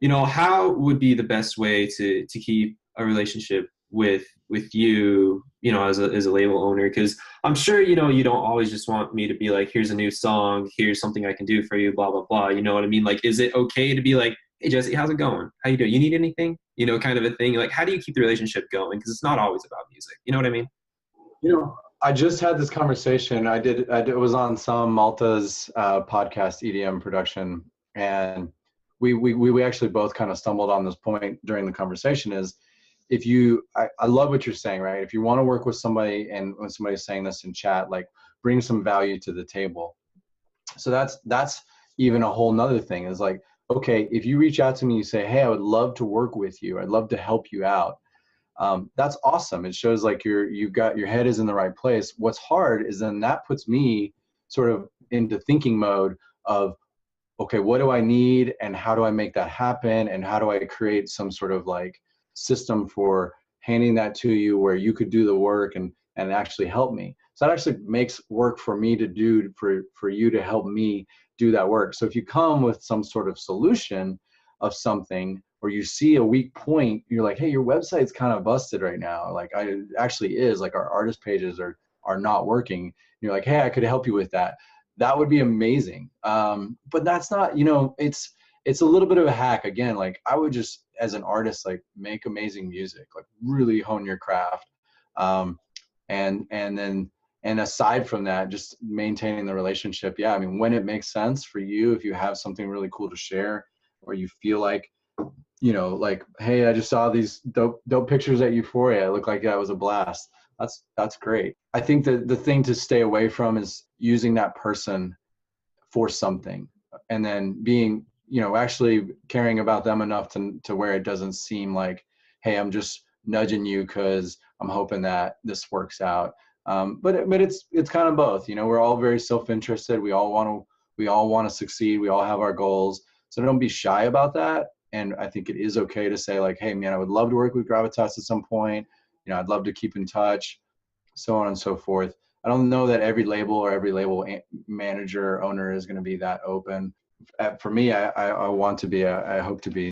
how would be the best way to keep a relationship with you, as a label owner? Because I'm sure, you don't always just want me to be like, here's a new song, here's something I can do for you, blah, blah, blah. You know what I mean? Like, is it okay to be like, hey, Jesse, how's it going? How you doing? You need anything? Kind of a thing. Like, how do you keep the relationship going? Because it's not always about music. You know what I mean? I just had this conversation. Was on some Malta's podcast, EDM production, and we actually both kind of stumbled on this point during the conversation. Is I love what you're saying, right? If you want to work with somebody, and when somebody's saying this in chat, like, bring some value to the table. So that's even a whole nother thing, is like, okay, if you reach out to me, you say, hey, I would love to work with you, I'd love to help you out. That's awesome. It shows like you've got your head is in the right place. What's hard is then that puts me sort of into thinking mode of, okay, what do I need and how do I make that happen? And how do I create some sort of like system for handing that to you where you could do the work and actually help me. So that actually makes work for me to do, for you to help me do that work. So if you come with some sort of solution of something, or you see a weak point, you're like, hey, your website's kind of busted right now. Like, it actually is, like, our artist pages are not working. You're like, hey, I could help you with that. That would be amazing. But that's not, it's a little bit of a hack. Again, like, I would just, as an artist, like, make amazing music, like really hone your craft. And aside from that, just maintaining the relationship. Yeah, I mean, when it makes sense for you, if you have something really cool to share, or you feel like, like, hey, I just saw these dope pictures at Euphoria. It looked like that was a blast. That's great. I think that the thing to stay away from is using that person for something, and then being, actually caring about them enough to where it doesn't seem like, hey, I'm just nudging you because I'm hoping that this works out. But it's kind of both. We're all very self-interested. We all want to succeed. We all have our goals. So don't be shy about that. And I think it is okay to say, like, hey, man, I would love to work with Gravitas at some point. I'd love to keep in touch, so on and so forth. I don't know that every label or every label manager or owner is going to be that open. For me, I want to be, I hope to be.